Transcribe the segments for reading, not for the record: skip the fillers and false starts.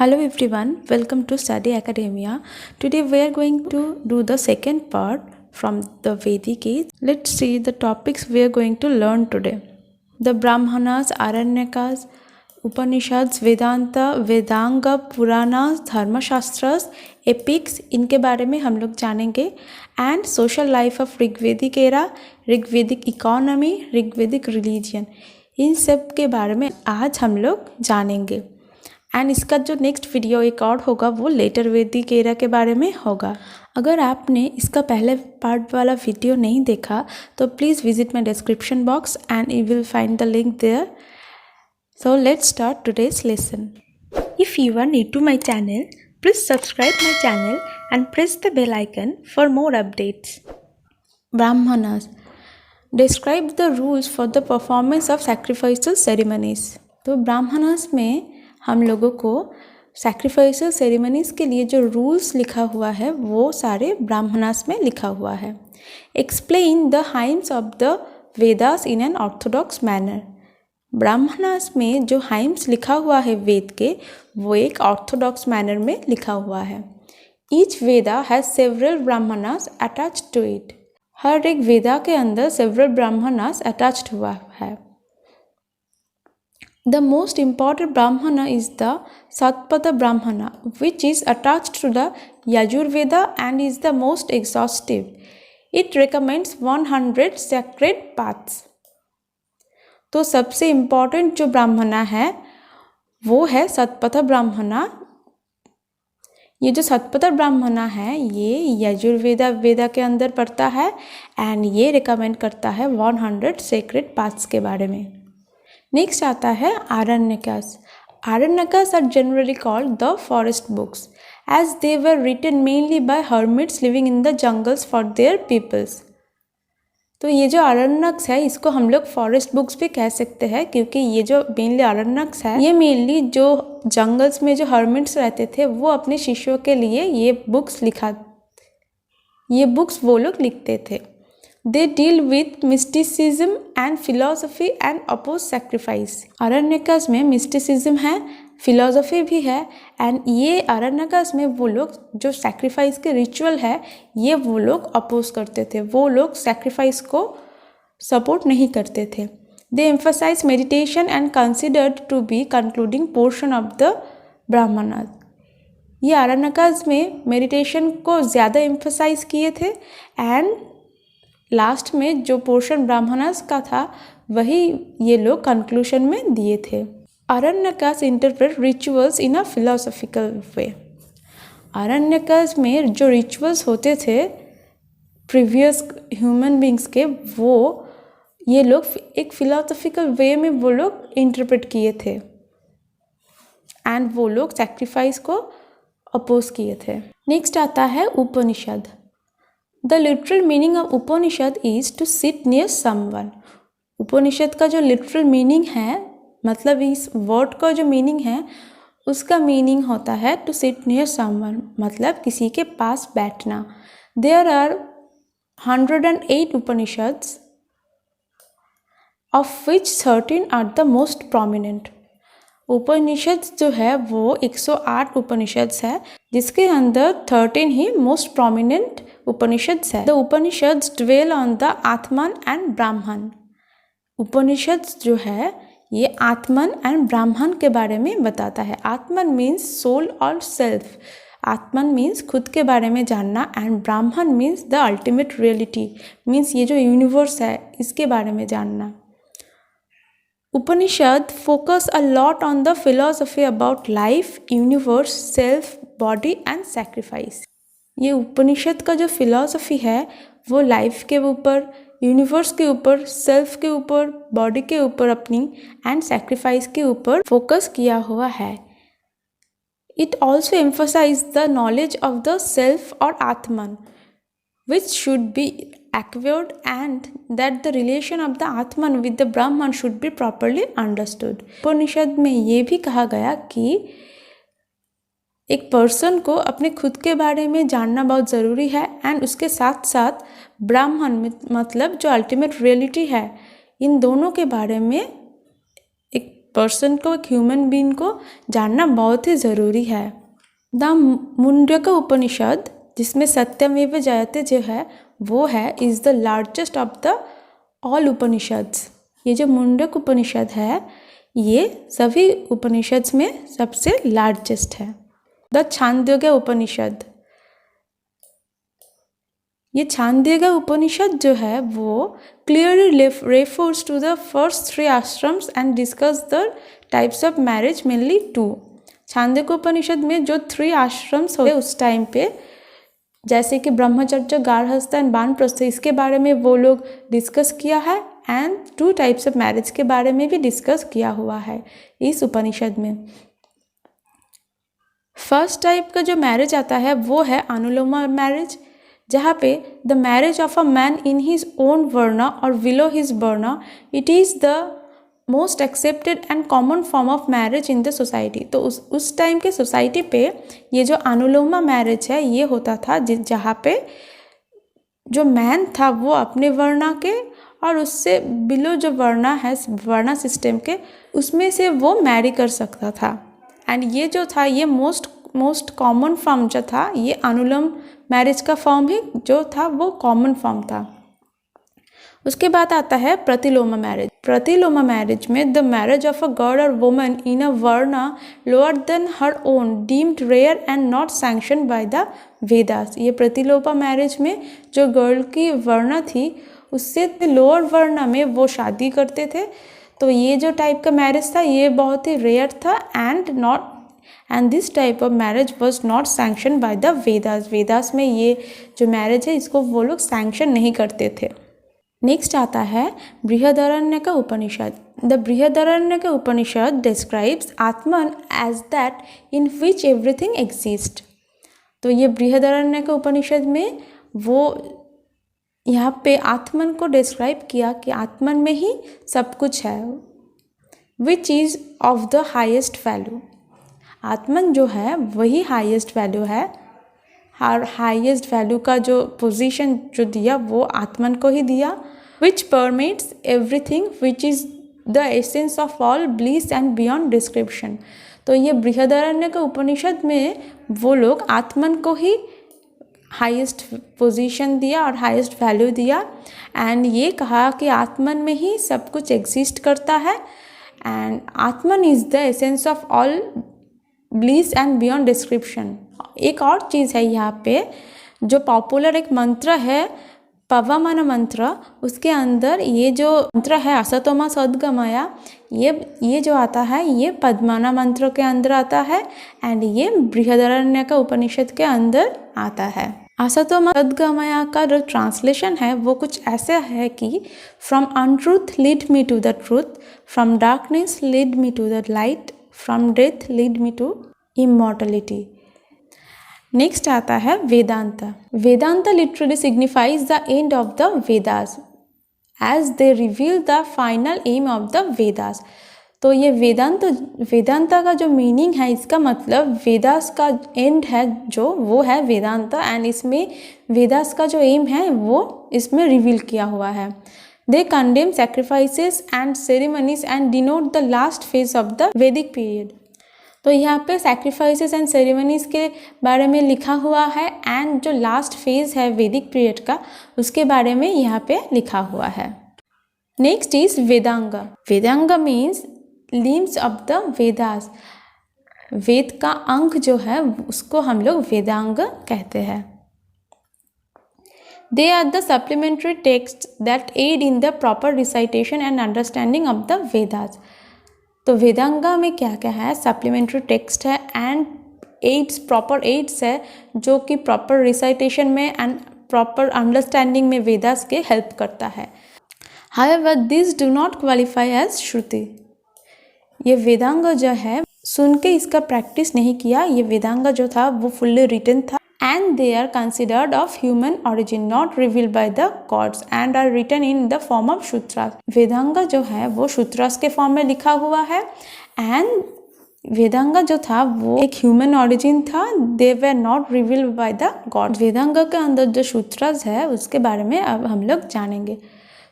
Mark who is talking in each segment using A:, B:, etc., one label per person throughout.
A: Hello everyone, welcome to Study Academia. Today we are going to do the second part from the Vedic age. Let's see the topics we are going to learn today. The Brahmanas, Aranyakas, Upanishads, Vedanta, Vedanga, Puranas, Dharmashastras, epics, इनके बारे में हम लोग जानेंगे. And social life of Rigvedic era, Rigvedic economy, Rigvedic religion, इन सब के बारे में आज हम लोग जानेंगे. एंड इसका जो नेक्स्ट वीडियो एक और होगा वो लेटर वैदिक एरा के बारे में होगा. अगर आपने इसका पहले पार्ट वाला वीडियो नहीं देखा तो please visit my description box and you will find the link there. So let's start today's lesson. If you are new to my channel, please subscribe my channel and press the bell icon for more updates. Brahmanas describe the rules for the performance of sacrificial ceremonies. तो ब्राह्मणास में हम लोगों को सैक्रिफाइसल ceremonies के लिए जो rules लिखा हुआ है वो सारे ब्राह्मणास में लिखा हुआ है. Explain the hymns of the Vedas in an Orthodox manner. Brahmanas में जो हाइम्स लिखा हुआ है वेद के वो एक ऑर्थोडॉक्स मैनर में लिखा हुआ है. Each Veda has several Brahmanas attached to it. हर एक वेदा के अंदर सेवरल ब्राह्मणास अटैच्ड हुआ है. The most important Brahmana is the Satpatha Brahmana, which is attached to the Yajurveda and is the most exhaustive. It recommends 100 sacred paths. तो सबसे important जो ब्राह्मणा है वो है सतपथा ब्राह्मणा. ये जो सतपथा ब्राह्मणा है ये यजुर्वेदा वेदा के अंदर पड़ता है एंड ये रिकमेंड करता है 100 सेक्रेड पाथ्स के बारे में. नेक्स्ट आता है Aranyakas. Aranyakas are generally called the forest books as they were written mainly by hermits living in the jungles for their peoples. तो ये जो आरण्यक्स है इसको हम लोग फॉरेस्ट बुक्स भी कह सकते हैं क्योंकि ये जो मेनली आरण्यक्स है ये मेनली जो जंगल्स में जो हर्मिट्स रहते थे वो अपने शिष्यों के लिए ये बुक्स वो लोग लिखते थे. They deal with mysticism and philosophy and oppose sacrifice. आरण्यकास में mysticism है, philosophy भी है एंड ये आरण्यकास में वो लोग जो sacrifice के ritual है ये वो लोग oppose करते थे. वो लोग sacrifice को support नहीं करते थे. They emphasize meditation and considered to be concluding portion of the Brahmanas. ये आरण्यकास में meditation को ज़्यादा emphasize किए थे एंड लास्ट में जो पोर्शन ब्राह्मणास का था वही ये लोग कंक्लूशन में दिए थे. Aranyakas interpret rituals in a philosophical way. Aranyakas में जो रिचुअल्स होते थे प्रीवियस ह्यूमन बींग्स के वो ये लोग एक फिलोसॉफिकल वे में वो लोग इंटरप्रेट किए थे एंड वो लोग सैक्रिफाइस को अपोज किए थे. नेक्स्ट आता है उपनिषद. The literal meaning of Upanishad is to sit near someone. उपनिषद का जो literal meaning है मतलब इस वर्ड का जो meaning है उसका meaning होता है to sit near someone मतलब किसी के पास बैठना. There are 108 Upanishads of which 13 are the most prominent. उपनिषद जो है वो 108 उपनिषद है जिसके अंदर 13 ही मोस्ट प्रोमिनेंट उपनिषद है. The Upanishad dwell on the Atman and Brahman. Upanishad जो है ये आत्मन एंड ब्राह्मण के बारे में बताता है. आत्मन मीन्स सोल और सेल्फ. आत्मन मीन्स खुद के बारे में जानना एंड ब्राह्मण means the ultimate reality means ये जो यूनिवर्स है इसके बारे में जानना. Upanishad focus a lot on the philosophy about life, universe, self, body and sacrifice. ये उपनिषद का जो फिलॉसफी है वो लाइफ के ऊपर, यूनिवर्स के ऊपर, सेल्फ के ऊपर, बॉडी के ऊपर अपनी एंड सैक्रिफाइस के ऊपर फोकस किया हुआ है. It also emphasize the knowledge of the self और आत्मन which should be acquired and that the relation of the Atman with the Brahman should be properly understood. उपनिषद में ये भी कहा गया कि एक पर्सन को अपने खुद के बारे में जानना बहुत ज़रूरी है एंड उसके साथ साथ ब्राह्मण मतलब जो अल्टीमेट रियलिटी है इन दोनों के बारे में एक पर्सन को, एक ह्यूमन बीइंग को जानना बहुत ही ज़रूरी है। द मुंडक उपनिषद, जिसमें सत्यमेव जयते जो है वो है, is the largest of the all Upanishads. ये जो मुंडक उपनिषद है ये सभी उपनिषद्स में सबसे लार्जेस्ट है। द छांदोग्य उपनिषद, ये छांदोग्य उपनिषद जो है वो clearly refers to the first 3 ashrams and discuss the types of marriage, mainly 2। Chandogya Upanishad में जो 3 आश्रम्स हुए उस टाइम पे, जैसे कि ब्रह्मचर्य, गार्हस्थ एंड वानप्रस्थ, इसके बारे में वो लोग डिस्कस किया है, एंड 2 टाइप्स ऑफ मैरिज के बारे में भी डिस्कस किया हुआ है इस उपनिषद में। फर्स्ट टाइप का जो मैरिज आता है वो है अनुलोम मैरिज, जहाँ पे the marriage of a man in his own वर्ण और बिलो हिज वर्ण, it is the most accepted and common form of marriage in the society. तो उस टाइम के सोसाइटी पे ये जो अनुलोमा मैरिज है ये होता था, जहाँ पे जो मैन था वो अपने वर्ण के और उससे बिलो जो वर्ण है, वर्ण सिस्टम के, उसमें से वो मैरी कर सकता था। एंड ये जो था ये मोस्ट कॉमन फॉर्म जो था, ये अनुलोम मैरिज का फॉर्म ही जो था वो कॉमन फॉर्म था। उसके बाद आता है प्रतिलोम मैरिज। प्रतिलोम मैरिज में the marriage of a girl और woman in a varna lower than her own deemed rare and not sanction by the Vedas. ये प्रतिलोम मैरिज में जो गर्ल की वर्ण थी उससे लोअर वर्ण में वो शादी करते थे। तो ये जो टाइप का मैरिज था ये बहुत ही रेयर था and this type of marriage was not sanction by the Vedas. Vedas में ये जो मैरिज है इसको वो लोग सैंक्शन नहीं करते थे। नेक्स्ट आता है Brihadaranyaka Upanishad. The Brihadaranyaka Upanishad describes Atman as that in which everything exist. तो ये बृहदारण्यक उपनिषद में वो यहाँ पे आत्मन को डिस्क्राइब किया कि आत्मन में ही सब कुछ है, which is of the highest value. आत्मन जो है वही हाईएस्ट वैल्यू है, और हाईएस्ट वैल्यू का जो पोजीशन जो दिया वो आत्मन को ही दिया। Which permits everything, which is the essence of all bliss and beyond description. तो ये बृहदारण्यक उपनिषद में वो लोग आत्मन को ही हाईएस्ट पोजीशन दिया और हाईएस्ट वैल्यू दिया, एंड ये कहा कि आत्मन में ही सब कुछ एग्जिस्ट करता है, and Atman is the essence of all bliss and beyond description. एक और चीज़ है यहाँ पे, जो पॉपुलर एक मंत्र है पवमान मंत्र, उसके अंदर ये जो मंत्र है असतोमा सद्गमया, ये जो आता है ये पद्माना मंत्र के अंदर आता है, एंड ये बृहदारण्यक उपनिषद के अंदर आता है। असतोमा सद्गमया का जो ट्रांसलेशन है वो कुछ ऐसा है कि from untruth lead me to the truth, from darkness lead me to the light, from death lead me to immortality. Next आता है Vedanta. Vedanta literally signifies the end of the Vedas as they reveal the final aim of the Vedas. तो ये वेदांत का जो meaning है, इसका मतलब वेदास का एंड है जो वो है वेदांत, एंड इसमें वेदास का जो एम है वो इसमें रिवील किया हुआ है। They condemn sacrifices and ceremonies and denote the last phase of the Vedic period. तो यहाँ पे सैक्रिफाइसेस एंड सेरेमनीज के बारे में लिखा हुआ है, एंड जो लास्ट फेज है वैदिक पीरियड का उसके बारे में यहाँ पे लिखा हुआ है। Next is Vedanga. Vedanga means limbs of the Vedas. Veda का अंग जो है उसको हम लोग वेदांग कहते हैं। They are the supplementary texts that aid in the proper recitation and understanding of the Vedas. तो वेदांगा में क्या क्या है? सप्लीमेंट्री टेक्स्ट है एंड एड्स, प्रॉपर एड्स है जो कि प्रॉपर रिसाइटेशन में एंड प्रॉपर अंडरस्टैंडिंग में वेदास के हेल्प करता है। However, these do not qualify as श्रुति। ये वेदांग जो है सुन के इसका प्रैक्टिस नहीं किया, ये वेदांग जो था वो फुल्ली रिटन था, and they are considered of human origin, not revealed by the gods, and are written in the form of सूत्रास। वेदांगा जो है वो सूत्रास के फॉर्म में लिखा हुआ है, एंड वेदांगा जो था वो एक ह्यूमन ऑरिजिन था, they were not revealed by the god. Vedanga के अंदर जो सूत्रास है उसके बारे में अब हम लोग जानेंगे।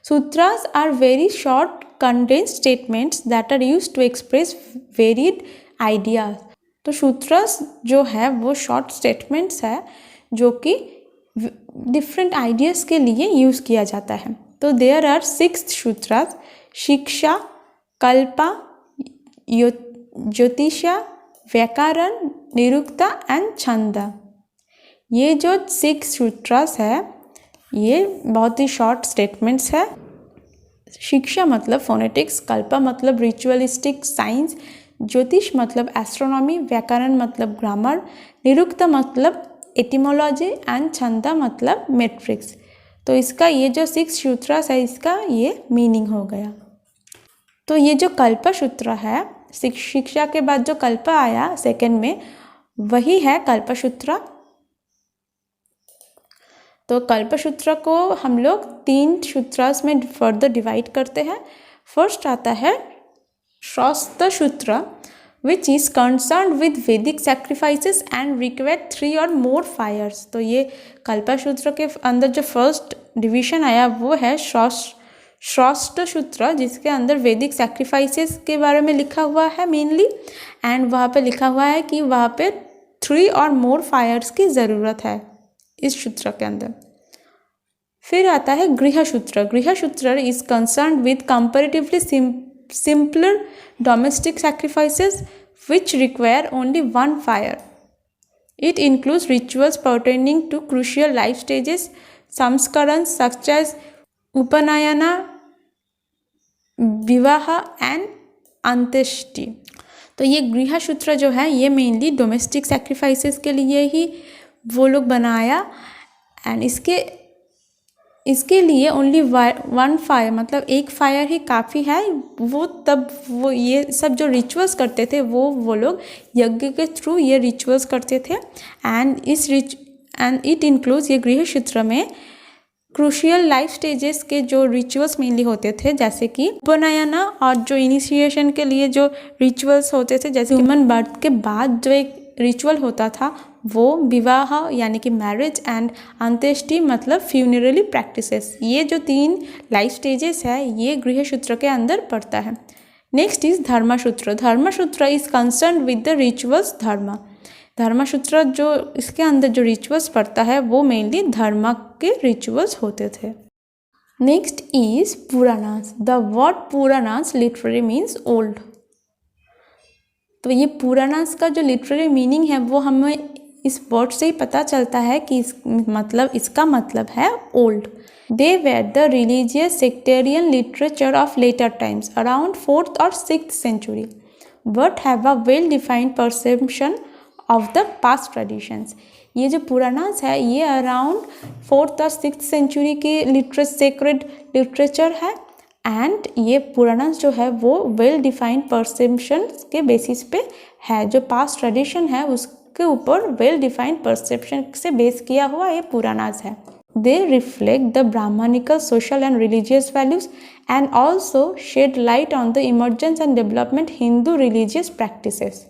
A: Sutras are very short condensed statements that are used to express varied ideas. तो सूत्रास जो है वो शॉर्ट स्टेटमेंट्स है जो कि डिफरेंट आइडियाज़ के लिए यूज़ किया जाता है. तो देयर आर 6 सूत्रास: शिक्षा, कल्प, ज्योतिष, व्याकरण, निरुक्ता एंड छंद. ये जो 6 सूत्रास है ये बहुत ही शॉर्ट स्टेटमेंट्स है. शिक्षा मतलब फोनेटिक्स, कल्प मतलब रिचुअलिस्टिक साइंस, ज्योतिष मतलब एस्ट्रोनॉमी, व्याकरण मतलब ग्रामर, निरुक्त मतलब एटिमोलॉजी एंड छंद मतलब मैट्रिक्स. तो इसका ये जो 6 सूत्रास है इसका ये मीनिंग हो गया. तो ये जो कल्प सूत्र है, शिक्षा के बाद जो कल्प आया सेकंड में, वही है कल्प सूत्र. तो कल्प सूत्र को हम लोग 3 सूत्रास में फर्दर डिवाइड करते हैं. फर्स्ट आता है श्रौत सूत्र, विच इज कंसर्न विद वैदिक सैक्रिफाइसेस एंड रिक्वायर 3 और मोर फायर्स. तो ये कल्प सूत्र के अंदर जो फर्स्ट डिवीजन आया वो है श्रौत सूत्र, जिसके अंदर वैदिक सैक्रिफाइसेस के बारे में लिखा हुआ है मेनली, एंड वहाँ पे लिखा हुआ है कि वहाँ पे 3 और मोर फायर्स की ज़रूरत है इस सूत्र के अंदर. फिर आता है गृह सूत्र. गृह सूत्र is concern with comparatively simpler domestic sacrifices which require only one fire. It includes rituals pertaining to crucial life stages, samskarans such as upanayana, vivaha and अंत्येष्टि. तो ये गृह सूत्र जो है ये मेनली डोमेस्टिक सैक्रिफाइसेस के लिए ही वो लोग बनाया, एंड इसके लिए ओनली 1 फायर मतलब एक फायर ही काफ़ी है. वो तब वो ये सब जो रिचुअल्स करते थे वो लोग यज्ञ के थ्रू ये रिचुअल्स करते थे. एंड इट इंक्लूड्स, ये गृह सूत्र में क्रूशियल लाइफ स्टेजेस के जो रिचुअल्स मेनली होते थे, जैसे कि उपनयना, और जो इनिशिएशन के लिए जो रिचुअल्स होते थे, जैसे ह्यूमन बर्थ के बाद जो एक रिचुअल होता था वो विवाह यानी कि मैरिज, एंड अंत्येष्टि मतलब फ्यूनरली प्रैक्टिसेस. ये जो 3 लाइफ स्टेजेस है ये गृह सूत्र के अंदर पड़ता है. Next is Dharmasutra. Dharmasutra is concern with the rituals धर्म. धर्मसूत्र जो इसके अंदर जो रिचुअल्स पड़ता है वो मेनली धर्म के रिचुअल्स होते थे. Next is Puranas. The word Puranas literally means old. तो ये पुराणास का जो लिटररी मीनिंग है वो हमें इस वर्ड से ही पता चलता है कि इसका मतलब है old. They were the religious sectarian literature of later times around 4th और 6th century, but have a well defined perception of the past traditions. ये जो पुराणास है ये अराउंड 4th और 6th century के सेक्रेड लिटरेचर है, एंड ये पुराणास जो है वो वेल डिफाइंड परसेप्शन के बेसिस पे है. जो पास्ट ट्रेडिशन है उसके ऊपर वेल डिफाइंड परसेप्शन से बेस किया हुआ ये पुराणास है. They reflect the Brahmanical social and religious values and also shed light on the emergence and development Hindu religious practices.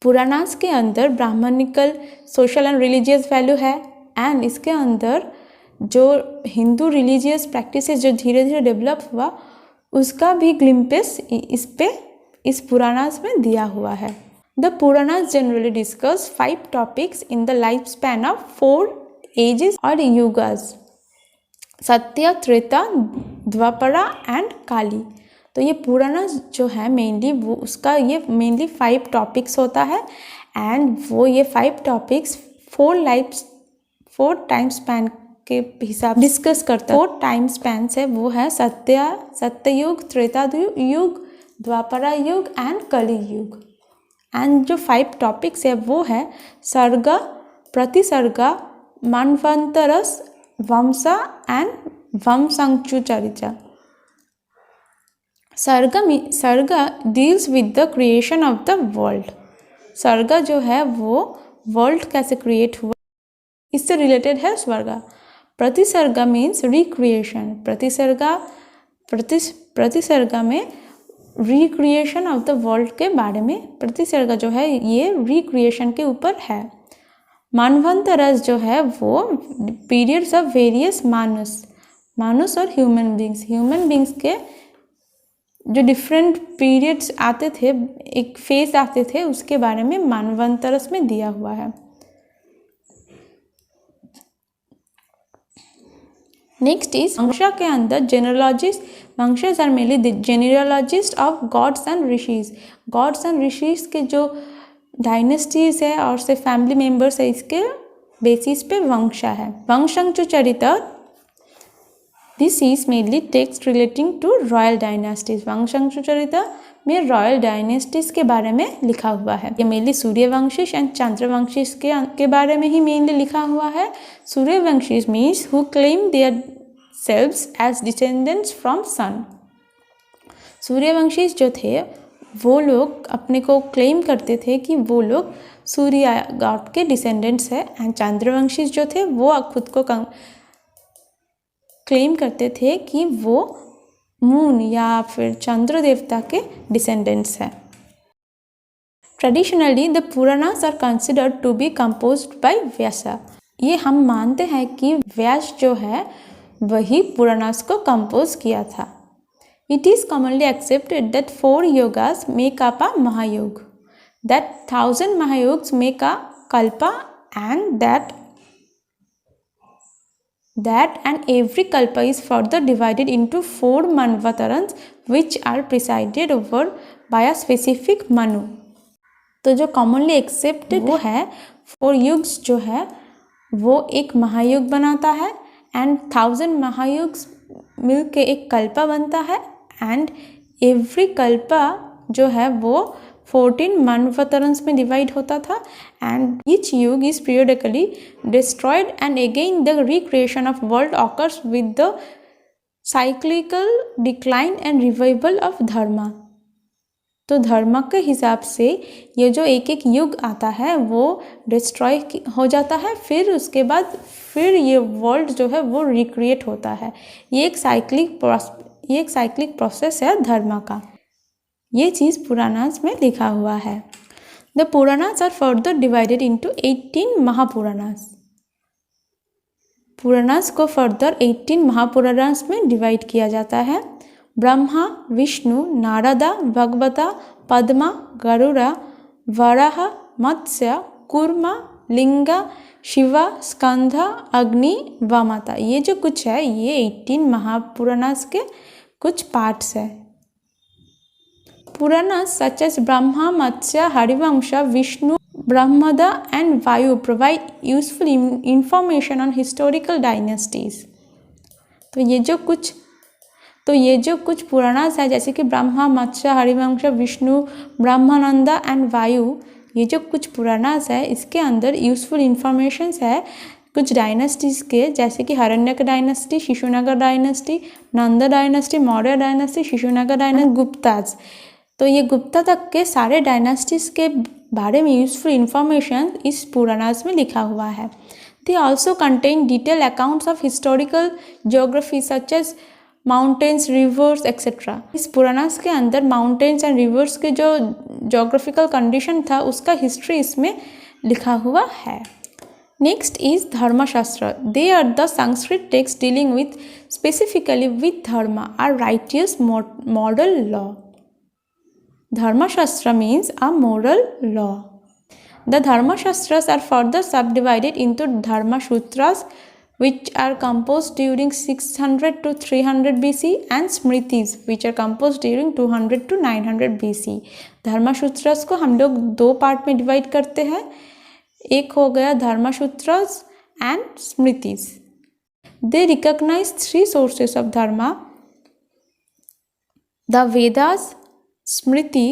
A: Puranas के अंदर Brahmanical social and religious value है, एंड इसके अंदर जो हिंदू रिलीजियस प्रैक्टिसेस जो धीरे धीरे डेवलप हुआ उसका भी ग्लिम्पस इस पुराणास में दिया हुआ है. The Puranas generally discuss 5 topics in the life span of 4 ages और युगास: सत्य, त्रेता, द्वापरा एंड काली. तो ये पुराणास जो है मेनली वो उसका ये मेनली 5 टॉपिक्स होता है, एंड वो ये 5 टॉपिक्स 4 टाइम स्पैन के हिसाब डिस्कस करता है. 4 टाइम स्पैन है वो है सत्ययुग, त्रेता युग, द्वापरा युग एंड कली युग. एंड जो 5 टॉपिक्स है वो है सर्ग, प्रतिसर्ग, मनवंतरस, वंश एंड वंशंचुचरिता. सर्ग deals with the creation of the world. सर्ग जो है वो वर्ल्ड कैसे क्रिएट हुआ इससे रिलेटेड है स्वर्ग. प्रतिसर्ग मीन्स रिक्रिएशन. प्रतिसर्ग में रिक्रिएशन ऑफ द वर्ल्ड के बारे में प्रतिसर्ग जो है ये रिक्रिएशन के ऊपर है. मनवंतरस जो है वो पीरियड्स ऑफ वेरियस मानस. मानुष और ह्यूमन बींग्स के जो डिफरेंट पीरियड्स आते थे, एक फेज आते थे, उसके बारे में मानवंतरस में दिया हुआ है। नेक्स्ट इज वंशा के अंदर genealogist, vanshaj are mainly the genealogist of gods and rishis. Gods and rishis के जो डायनेस्टीज है और से फैमिली मेंबर्स है, इसके बेसिस पे वंशा है। Vamshanucharita, this is mainly text relating to royal dynasties. Vamshanucharita में रॉयल डायनेस्टीज के बारे में लिखा हुआ है। ये मेनली सूर्यवंशी एंड चंद्रवंशी के बारे में ही मेनली लिखा हुआ है। Suryavanshi means who claim their selves as descendants from sun. Suryavanshi जो थे वो लोग अपने को क्लेम करते थे कि वो लोग सूर्य गॉड के डिसेंडेंट्स है। एंड चंद्रवंशी जो थे वो खुद को क्लेम करते थे कि वो मून या फिर चंद्र देवता के डिसेंडेंट्स है। Traditionally the Puranas are considered to be composed by Vyasa. ये हम मानते हैं कि व्यास जो है वही पुराणास को कंपोज किया था। It is commonly accepted that 4 yogas make up a Mahayug, that 1000 Mahayugs make a Kalpa, and that and every Kalpa is further divided into 4 Manvatarans which are presided over by a specific Manu. तो जो commonly accepted वो है 4 yugas जो है वो एक महायुग बनाता है, and 1000 महायुग्स मिल के एक कल्पा बनता है, एंड एवरी कल्पा जो है वो 14 मनवतरन्स में डिवाइड होता था, and each yuga is periodically destroyed and again the recreation of world occurs with the cyclical decline and revival of dharma. तो धर्म के हिसाब से ये जो एक एक युग आता है वो डिस्ट्रॉय हो जाता है, फिर उसके बाद फिर ये वर्ल्ड जो है वो रिक्रिएट होता है। ये एक साइक्लिक प्रोसेस है धर्म का। ये चीज़ पुराणास में लिखा हुआ है। The Puranas are further divided into 18 Mahapuranas. Puranas को फर्दर 18 महापुराणास में डिवाइड किया जाता है। ब्रह्मा, विष्णु, नारदा, भगवता, पद्मा, गरुड़ा, वराह, मत्स्य, कूर्मा, लिंगा, शिवा, स्कंधा, अग्नि, वामाता। ये जो कुछ है ये 18 महापुराणास के कुछ पार्ट्स है। Puranas such as Brahma, Matsya, Harivamsha, Vishnu, Brahmanda and Vayu provide useful information on historical dynasties. तो ये जो कुछ पुराणास है जैसे कि ब्रह्मा, मत्स्य, हरिवंश, विष्णु, ब्रह्मानंदा एंड वायु, ये जो कुछ पुराणास है इसके अंदर यूजफुल इंफॉर्मेशंस है कुछ डायनेस्टीज के, जैसे कि Haryanka dynasty, Shishunaga dynasty, Nanda dynasty, Maurya dynasty, Shishunaga dynasty, Guptas. तो ये गुप्ता तक के सारे डायनेस्टीज के बारे में यूजफुल इंफॉर्मेशन इस पुराणास में लिखा हुआ है। They also contain detail accounts of historical geography such as mountains, rivers etcetera. इस पुराणास के अंदर माउंटेन्स एंड रिवर्स के जो जोग्राफिकल कंडीशन था उसका हिस्ट्री इसमें लिखा हुआ है। Next is Dharmashastra. They are the Sanskrit text dealing with specifically with dharma or righteous model law. Dharmashastra means a moral law. The Dharmashastras are further subdivided into Dharma Sutras, which are composed during 600 to 300 BC, and Smritis, which are composed during 200 to 900 BC. Dharma Sutras को हम लोग 2 part में divide करते हैं। एक हो गया Dharma Sutras and Smritis. They recognize 3 sources of Dharma: the Vedas, Smriti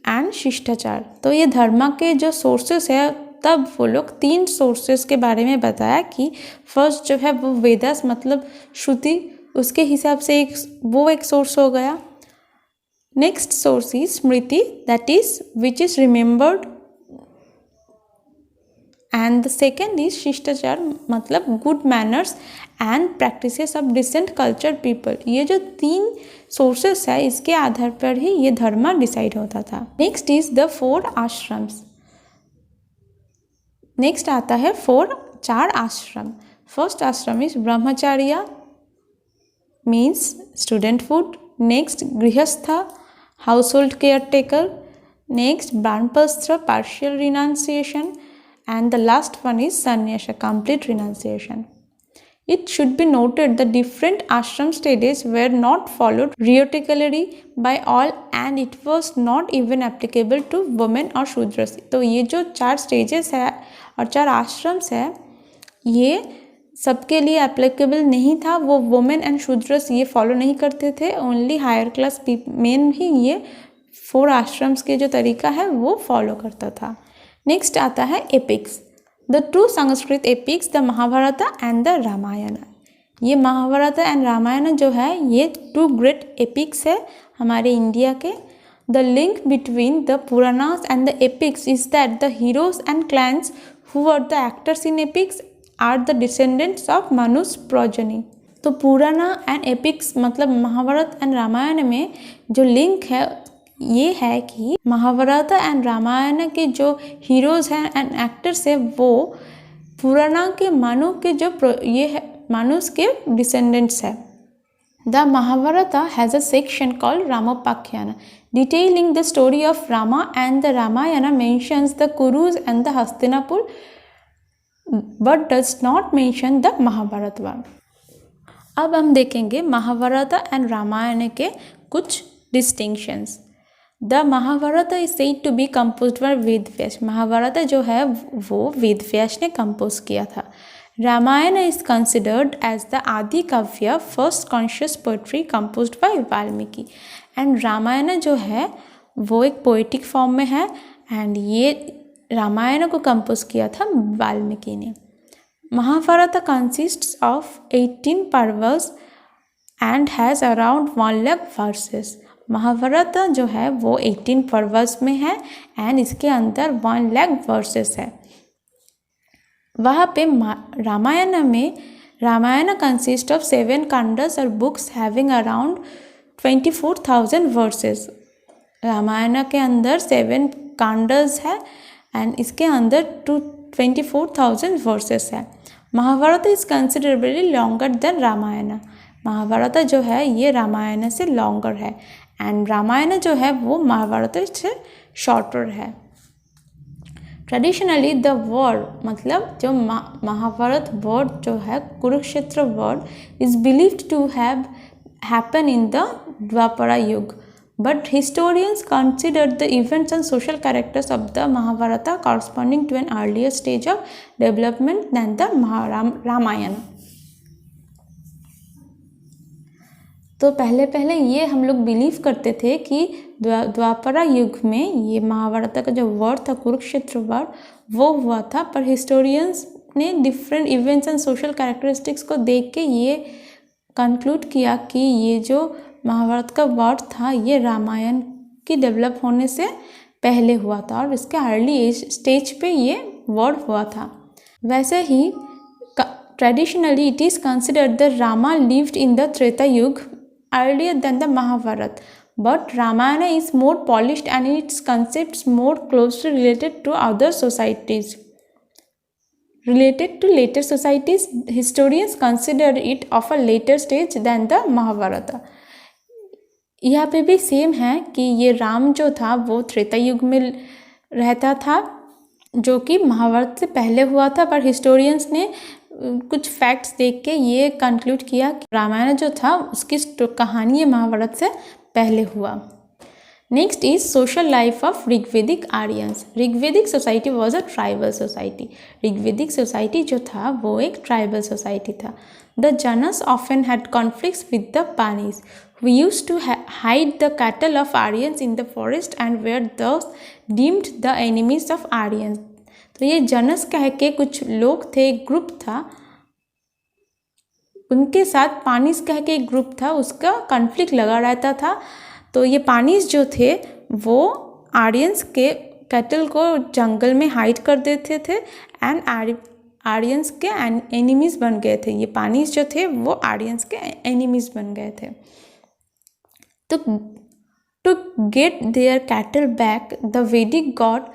A: and शिष्टाचार। तो ये धर्म के जो सोर्सेस है तब वो लोग 3 सोर्सेस के बारे में बताया कि फर्स्ट जो है वो वेदास मतलब श्रुति, उसके हिसाब से एक सोर्स हो गया। Next source is smriti, that is which is remembered, and the second is shishtachara मतलब good manners and practices of decent culture people. ये जो 3 सोर्सेस है इसके आधार पर ही ये धर्म डिसाइड होता था। Next is the 4 ashrams. Next आता है 4 आश्रम। फर्स्ट आश्रम is ब्रह्मचार्य, means student food. Next grihastha, household caretaker. Next banpastra, partial renunciation. And the last one is sannyasa, complete renunciation. It should be noted the different ashram stages were not followed ritually by all and it was not even applicable to women or shudras. तो ये जो 4 stages है और 4 आश्रम्स है ये सबके लिए applicable नहीं था. वो वुमेन एंड शूद्रस ये फॉलो नहीं करते थे. ओनली हायर क्लास मेन ही ये 4 आश्रम्स के जो तरीका है वो फॉलो करता था. नेक्स्ट आता है epics. The two Sanskrit epics, the Mahabharata and the Ramayana. ये महाभारत एंड रामायण जो है ये 2 ग्रेट एपिक्स है हमारे इंडिया के. The link between the Puranas and the epics is that the heroes and clans who are the actors in epics are the descendants of manushya progeny. तो Purana and epics मतलब Mahabharat and Ramayan में जो लिंक है ये है कि महाभारत एंड रामायण के जो हीरोज़ हैं एंड एक्टर्स हैं वो पुराना के मानव के जो ये है मनुष्य के डिसेंडेंट्स है. The Mahabharata has a section called Ramopakhyana detailing the story of Rama and the Ramayana mentions the Kurus and the Hastinapur but does not mention the Mahabharata one. अब हम देखेंगे महाभारत एंड रामायण के कुछ distinctions. The Mahabharata is said to be compose by Veda Vyasa. Mahabharata जो है वो वेद व्यास ने compose किया था. Ramayana is considered as the Adi Kavya, first conscious poetry composed by Valmiki. And Ramayana जो है वो एक पोएटिक फॉर्म में है एंड ये रामायण को कंपोज किया था वाल्मीकि ने. Mahabharata consists of 18 parvas and has around 1 lakh verses. Mahabharata जो है वो 18 पर्वस में है एंड इसके अंदर 1 लाख वर्सेस है. वहाँ पे रामायण कंसिस्ट ऑफ 7 कांडस और books having around 24,000 verses. Ramayana के अंदर 7 कांडस है एंड इसके अंदर 24,000 वर्सेस है. Mahabharata is considerably longer than Ramayana. Mahabharata जो है ये रामायण से लॉन्गर है एंड रामायण जो है वो महाभारत से शॉर्टर है. ट्रेडिशनली द वर्ड मतलब जो महाभारत वर्ड जो है Kurukshetra war is believed to have happen in the Dvapara yuga. But historians consider the events and social characters of the Mahabharata corresponding to an earlier stage of development than the Ramayana. तो पहले ये हम लोग believe करते थे कि द्वापरा युग में ये महाभारत का जो वर्ड था कुरुक्षेत्र वर्ड वो हुआ था. पर हिस्टोरियंस ने different events and social characteristics को देख के ये कंक्लूड किया कि ये जो महाभारत का वर्ड था ये रामायण की डेवलप होने से पहले हुआ था और इसके अर्ली एज स्टेज पे ये वर्ड हुआ था. वैसे ही traditionally it is considered the Rama lived in the Treta yuga earlier than the Mahabharata. But Ramayana is more polished and its concepts more closely related to other societies. Related to later societies, historians consider it of a later stage than the Mahabharata. यहाँ पे भी same है कि ये राम जो था वो त्रेता युग में रहता था जो कि महाभारत से पहले हुआ था. पर हिस्टोरियंस ने कुछ फैक्ट्स देख के ये कंक्लूड किया कि रामायण जो था उसकी कहानी महाभारत से पहले हुआ. Next is social life of Rigvedic Aryans. Rigvedic society was a tribal society. Rigvedic society जो था वो एक ट्राइबल सोसाइटी था. The janas often had conflicts with the Panis who used to hide the cattle of Aryans in the forest and were thus deemed the enemies of Aryans. तो ये जनस कह के कुछ लोग थे, एक ग्रुप था, उनके साथ पानीस कह के एक ग्रुप था, उसका कॉन्फ्लिक्ट लगा रहता था. तो ये पानीस जो थे वो आर्यंस के कैटल को जंगल में हाइड कर देते थे एंड आर्यंस के एनिमीज बन गए थे. ये पानीस जो थे वो आर्यंस के एनिमीज बन गए थे. To get their cattle back, the Vedic god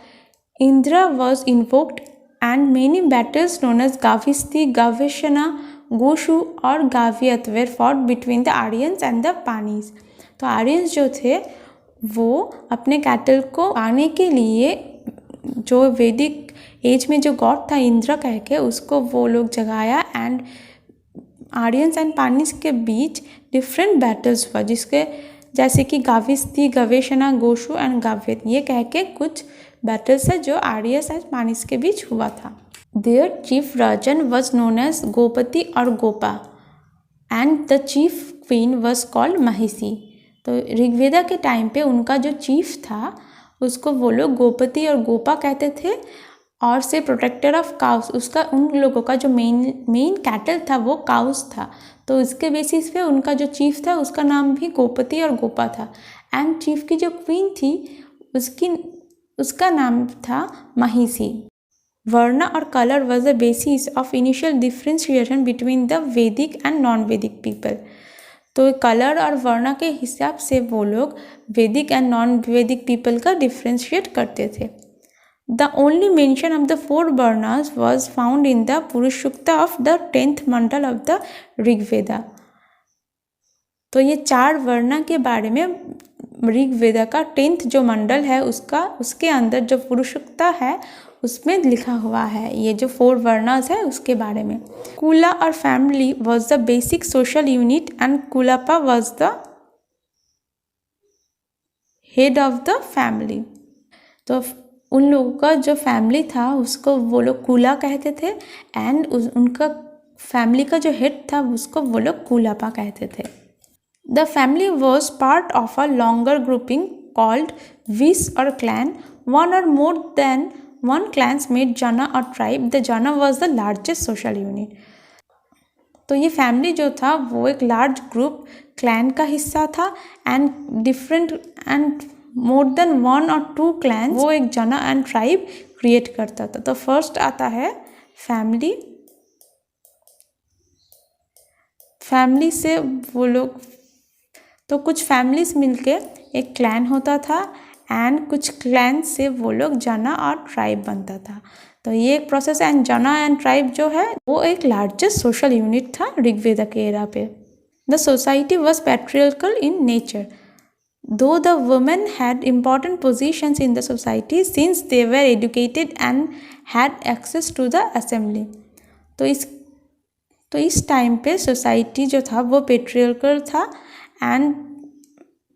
A: Indra was invoked and many battles known as Gavishti, Gaveshana Goshu और Gavyat were fought between the Aryans and the Panis. तो आर्यंस जो थे वो अपने कैटल को पाने के लिए जो वैदिक एज में जो गॉड था इंद्र कह के उसको वो लोग जगाया एंड आर्यंस एंड पानीज के बीच डिफरेंट बैटल्स हुआ, जिसके जैसे कि गाविस्ती, गवेशना, गोशु एंड गाव्यत, ये कह के कुछ बैटल्स है जो आर्यस एंड पानीज के बीच हुआ था। Their chief rajan was known as Gopati और Gopa and the chief queen was called Mahishi. तो ऋग्वेदा के टाइम पे उनका जो चीफ था उसको वो लोग गोपति और गोपा कहते थे और से प्रोटेक्टर ऑफ काउस, उसका उन लोगों का जो मेन कैटल था वो काउस था, तो इसके बेसिस पे उनका जो चीफ था उसका नाम भी गोपति और गोपा था। एंड चीफ की जो क्वीन थी उसका नाम था महिषी। वर्ना और colour was the basis of initial differentiation between the वैदिक एंड नॉन वैदिक पीपल। तो कलर और वर्ना के हिसाब से वो लोग वैदिक एंड नॉन वैदिक पीपल का डिफ्रेंशिएट करते थे। The only mention of the four Varnas was found in the Purushukta of the 10th Mandal of the Rigveda. तो ये 4 वर्णा के बारे में ऋग्वेदा का 10th जो मंडल है उसके अंदर जो पुरुषुक्ता है उसमें लिखा हुआ है ये जो 4 वर्णास है उसके बारे में। कुला और family was the basic social unit and Kulapa was the head of the family। तो उन लोगों का जो फैमिली था उसको वो लोग कुला कहते थे एंड उनका फैमिली का जो हेड था उसको वो लोग कुलापा कहते थे। The family was part of a longer grouping called विस और क्लैन। वन और more than one clans made जना और ट्राइब। द जना was the largest social unit. तो ये फैमिली जो था वो एक लार्ज ग्रुप क्लैन का हिस्सा था and different and more than 1 और 2 क्लैंस वो एक जना एंड ट्राइब क्रिएट करता था। तो फर्स्ट आता है फैमिली। फैमिली से वो लोग तो कुछ फैमिलीज मिलके एक क्लैन होता था एंड कुछ क्लैन से वो लोग जना और ट्राइब बनता था। तो ये एक प्रोसेस एंड जना एंड ट्राइब जो है वो एक लार्जेस्ट सोशल यूनिट था ऋग्वेदा के एरा पे। The society was patriarchal in nature though the women had important positions in the society since they were educated and had access to the assembly। तो इस time पे सोसाइटी जो था वो patriarchal था एंड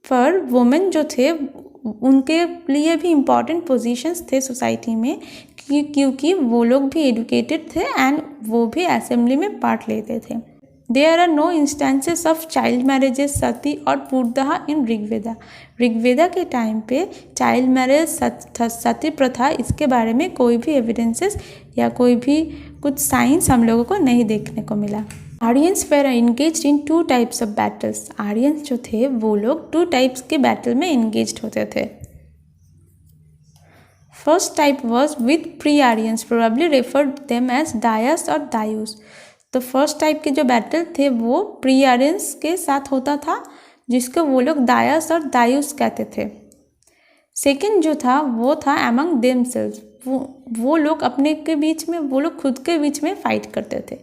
A: पर वुमेन जो थे उनके लिए भी इम्पॉर्टेंट पोजीशंस थे सोसाइटी में क्योंकि वो लोग भी एडुकेटेड थे एंड वो भी असेंबली में पार्ट लेते थे। There are no instances of child marriages, सती और पूर्दहा इन ऋग्वेदा। ऋग्वेदा के टाइम पे चाइल्ड मैरिज, सती प्रथा, इसके बारे में कोई भी एविडेंसेस या कोई भी कुछ साइंस हम लोगों को नहीं देखने को मिला। Aryans were engaged in 2 types of battles. Aryans जो थे वो लोग 2 टाइप्स के बैटल में एंगेज्ड होते थे। First type was with pre Aryans, probably referred them as Dasas और दायूस। तो फर्स्ट टाइप के जो बैटल थे वो प्री आर्यंस के साथ होता था जिसको वो लोग दायस और दायूस कहते थे। सेकेंड जो था वो था एमंग देमसेल्व्स, वो लोग अपने के बीच में वो लोग खुद के बीच में फाइट करते थे।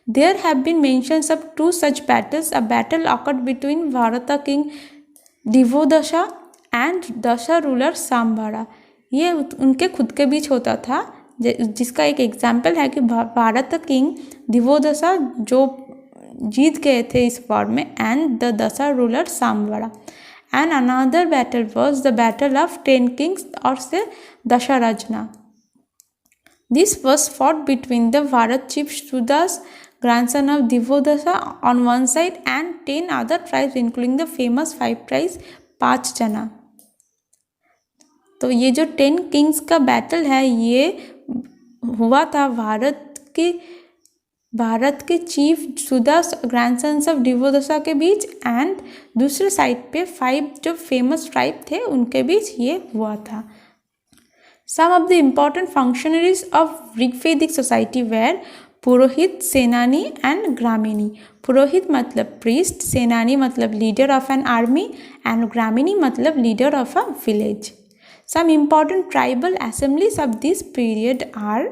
A: There have been mentions of 2 such battles. A battle occurred between Bharata king Divodasa and Dasa ruler Sambara. ये उनके खुद के बीच होता था जिसका एक एग्जाम्पल है कि भारत किंग दिवोदशा जो जीत गए थे इस वॉर में and the Dasa ruler Sambara. And another battle was the battle of 10 kings और से Dasarajna. This was fought between the Bharata chief Sudas grandson of Divodasa on one side and 10 other tribes including the famous 5 tribes 5 जना। तो ये जो 10 Kings का battle है ये हुआ था भारत के चीफ सुदास ग्रैंडसन्स ऑफ डिवोदशा के बीच एंड दूसरे साइड पे 5 जो फेमस ट्राइब थे उनके बीच ये हुआ था। Some of the important functionaries of Rigvedic society were purohit, senani and gramani. Purohit मतलब प्रीस्ट, सेनानी मतलब leader of an army and gramani मतलब leader of a village. Some important tribal assemblies of this period are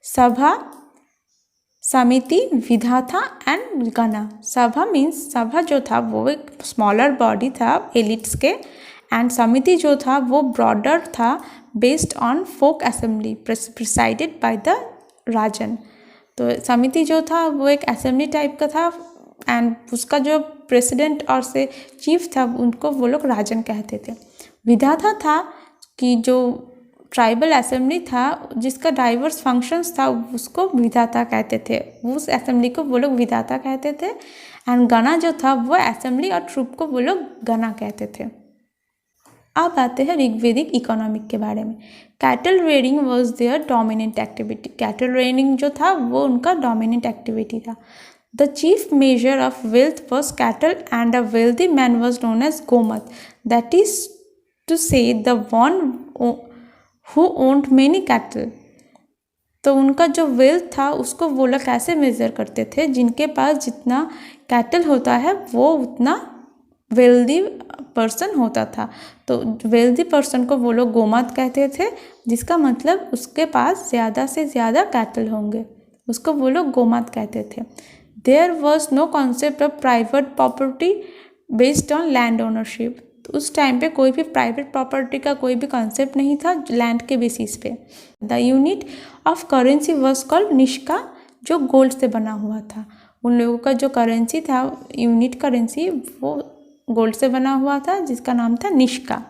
A: Sabha, समिति, विधाता एंड गणा। सभा मीन्स सभा जो था वो एक स्मॉलर बॉडी था एलिट्स के, एंड समिति जो था वो ब्रॉडर था based on folk assembly presided by the rajan. तो समिति जो था वो एक असेंबली टाइप का था, एंड उसका जो प्रेसिडेंट और से चीफ था उनको वो लोग राजन कहते थे। विधाता था कि जो ट्राइबल असेंबली था जिसका डाइवर्स फंक्शंस था उसको विधाता कहते थे, उस असेंबली को वो लोग विधाता कहते थे। एंड गणा जो था वो असेंबली और ट्रूप को वो लोग गणा कहते थे। अब आते हैं ऋग्वेदिक इकोनॉमिक के बारे में। Cattle rearing was their dominant activity. Cattle rearing जो था वो उनका डोमिनेंट एक्टिविटी था। The chief measure of wealth was cattle and a wealthy man was known as gomat, that is to say the one who owned many cattle. तो उनका जो wealth था उसको वो लोग कैसे मेज़र करते थे, जिनके पास जितना कैटल होता है वो उतना वेल्दी पर्सन होता था। तो वेल्दी पर्सन को वो लोग गोमात कहते थे, जिसका मतलब उसके पास ज़्यादा से ज़्यादा कैटल होंगे, उसको वो लोग गोमात कहते थे। There was no concept of private property based on land ownership. तो उस टाइम पे कोई भी प्राइवेट प्रॉपर्टी का कोई भी कॉन्सेप्ट नहीं था लैंड के बेसिस पे। The unit of currency was called Nishka, जो गोल्ड से बना हुआ था। उन लोगों का जो करेंसी था, यूनिट करेंसी, वो गोल्ड से बना हुआ था जिसका नाम था nishka.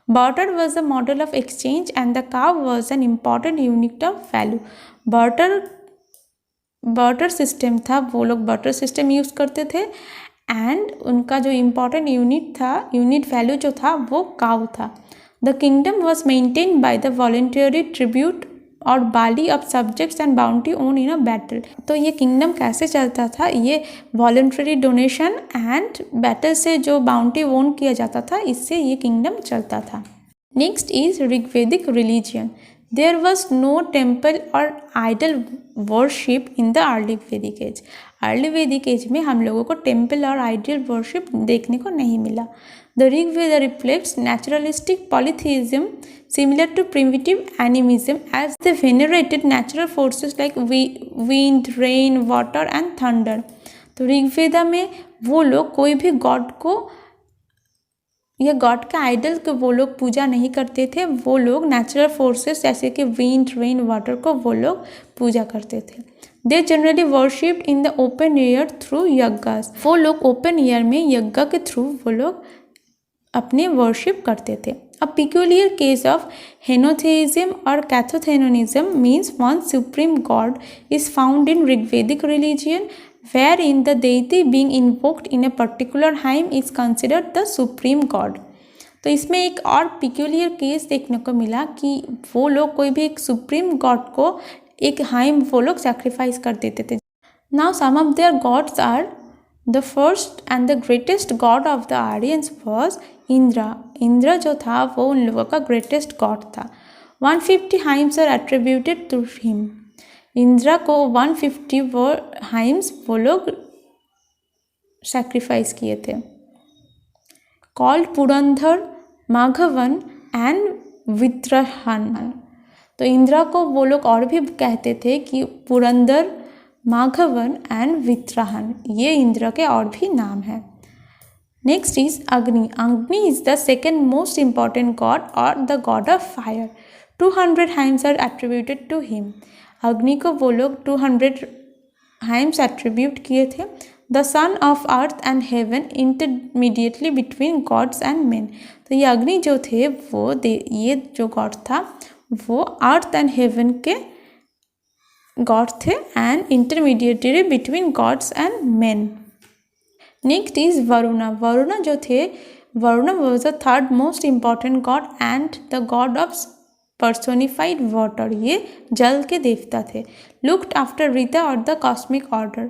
A: Barter was the model of exchange and the cow was an important unit of value. Barter system था, वो लोग बार्टर सिस्टम यूज़ करते थे, एंड उनका जो इम्पॉर्टेंट यूनिट था, यूनिट वैल्यू जो था वो काव था। The kingdom was maintained by the voluntary tribute और bali of subjects and bounty won in a battle. तो ये किंगडम कैसे चलता था, ये वॉलंटरी डोनेशन एंड बैटल से जो बाउंटी ओन किया जाता था, इससे ये किंगडम चलता था। Next is Rigvedic religion. There was no temple और idol worship in the early Vedic age. Early Vedic age में हम लोगों को टेम्पल और आइडल वर्शिप देखने को नहीं मिला। The Rigveda reflects naturalistic polytheism similar to primitive animism, as they venerated natural forces like wind, rain, water and thunder. तो ऋग्वेदा में वो लोग कोई भी गॉड को या गॉड का आइडल को वो लोग पूजा नहीं करते थे, वो लोग नेचुरल फोर्सेस जैसे कि विंड, रेन, वाटर को वो लोग पूजा करते थे। They generally worshipped in the open air through yajnas. वो लोग ओपन एयर में यज्ञ के थ्रू वो लोग अपने वर्शिप करते थे। A peculiar case of henotheism or cathotheism means one supreme god is found in Rigvedic religion, wherein the deity being invoked in a particular hymn is considered the supreme god. तो इसमें एक और peculiar case देखने को मिला कि वो लोग कोई भी एक supreme god को एक hymn वो लोग sacrifice कर देते थे। Now some of their gods are the first and the greatest god of the Aryans was Indira. Indra जो था वो उन लोगों का ग्रेटेस्ट गॉड था। 150 hymns are attributed to him. Indra को 150 वो हाइम्स वो लोग सैक्रिफाइस किए थे। कॉल्ड पुरंदर, माघवन एंड वित्रहन। तो इंद्रा को वो लोग और भी कहते थे कि पुरंदर, माघवन एंड वित्रहन, ये इंद्र के और भी नाम हैं। Next is Agni. Agni is the second most important god or the god of fire. 200 hymns are attributed to him. Agni को वो लोग 200 hymns attribute किए थे। The son of earth and heaven intermediately between gods and men. तो ये अग्नि जो थे वो ये जो गॉड था वो अर्थ एंड हेवन के गॉड थे and intermediary between gods and main. Next is Varuna. Varuna जो थे, Varuna was the third most important God and the God of personified water. ये जल के देवता थे। लुक्ड आफ्टर रीता और the cosmic order,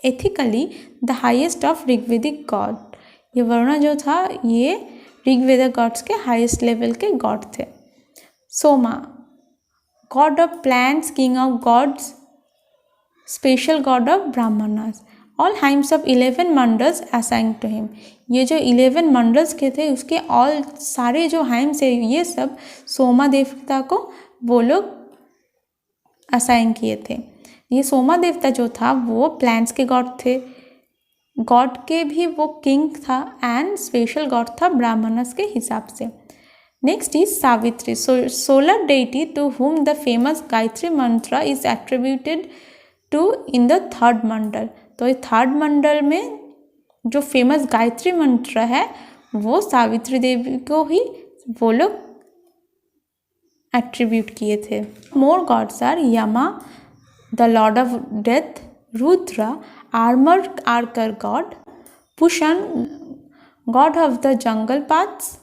A: ethically the highest of Rigvedic God. ये वरुणा जो था ये ऋग्वेद गॉड्स के हाईएस्ट लेवल के गॉड थे। Soma, God of plants, king of gods, special god of Brahmanas. All hymns of 11 mandals assign to him. ये जो 11 मंडल्स के थे उसके ऑल सारे जो हाइम्स है ये सब सोमा देवता को वो लोग असाइन किए थे। ये सोमा देवता जो था वो प्लांट्स के गॉड थे, गॉड के भी वो किंग था एंड स्पेशल गॉड था ब्राह्मणस के हिसाब से। Next is Savitri, solar deity to whom the famous Gayatri mantra is attributed to in the third mandala. तो इस थर्ड मंडल में जो फेमस गायत्री मंत्र है वो सावित्री देवी को ही वो लोग एट्रीब्यूट किए थे। More gods are Yama the lord of death, Rudra armour archer god, Pushan god of the jungle paths,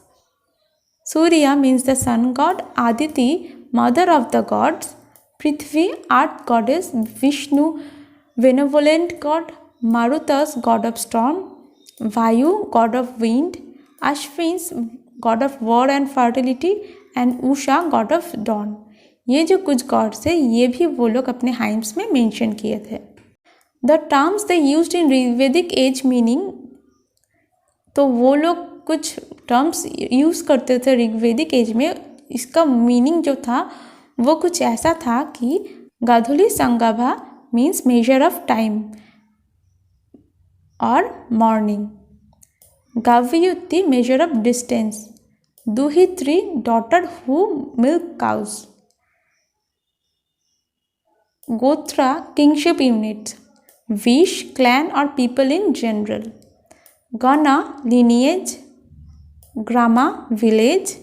A: Surya means the sun god, Aditi mother of the gods, Prithvi earth goddess, Vishnu benevolent god, Maruts god of storm, Vayu god of wind, Ashvins god of war and fertility and Usha god of dawn. ये जो कुछ God's है ये भी वो लोग अपने hymns में मेंशन किए थे। The terms they used in Rigvedic age meaning, तो वो लोग कुछ टर्म्स यूज़ करते थे ऋग्वेदिक एज में, इसका मीनिंग जो था वो कुछ ऐसा था कि godhuli sangava means measure of time और morning, gavyuti measure of distance, duhitri daughter who milk cows, gotra kinship units, vish clan और people in general, gana lineage, grama village,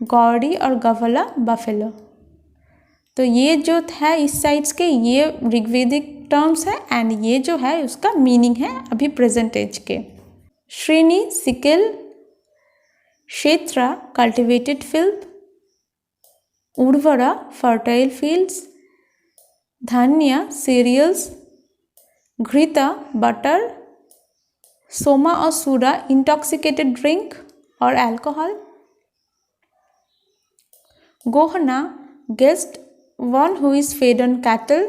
A: gauri और गवला बफेलो। तो ये जो था इस साइड्स के ये ऋग्वेदिक टर्म्स है एंड ये जो है उसका मीनिंग है अभी प्रेजेंट एज के। Srini sickle, kshetra cultivated field, urvara fertile fields, dhanya cereals, ghrita butter, soma और सूरा इंटॉक्सिकेटेड ड्रिंक और alcohol, gohana guest one who is fed on cattle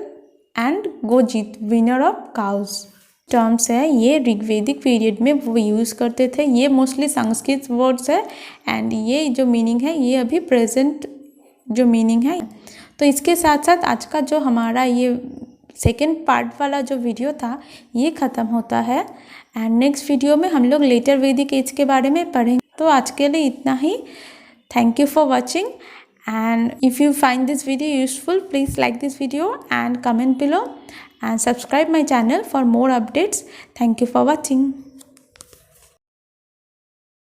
A: and gojit winner of cows. Terms है ये ऋग्वेदिक पीरियड में वो यूज़ करते थे, ये मोस्टली संस्कृत वर्ड्स है एंड ये जो मीनिंग है ये अभी प्रेजेंट जो मीनिंग है। तो इसके साथ साथ आज का जो हमारा ये सेकेंड पार्ट वाला जो वीडियो था ये ख़त्म होता है एंड नेक्स्ट वीडियो में हम लोग लेटर वैदिक एज के बारे में पढ़ेंगे। तो आज के लिए इतना ही। Thank you for watching and if you find this video useful, please like this video and comment below and subscribe my channel for more updates. Thank you for watching.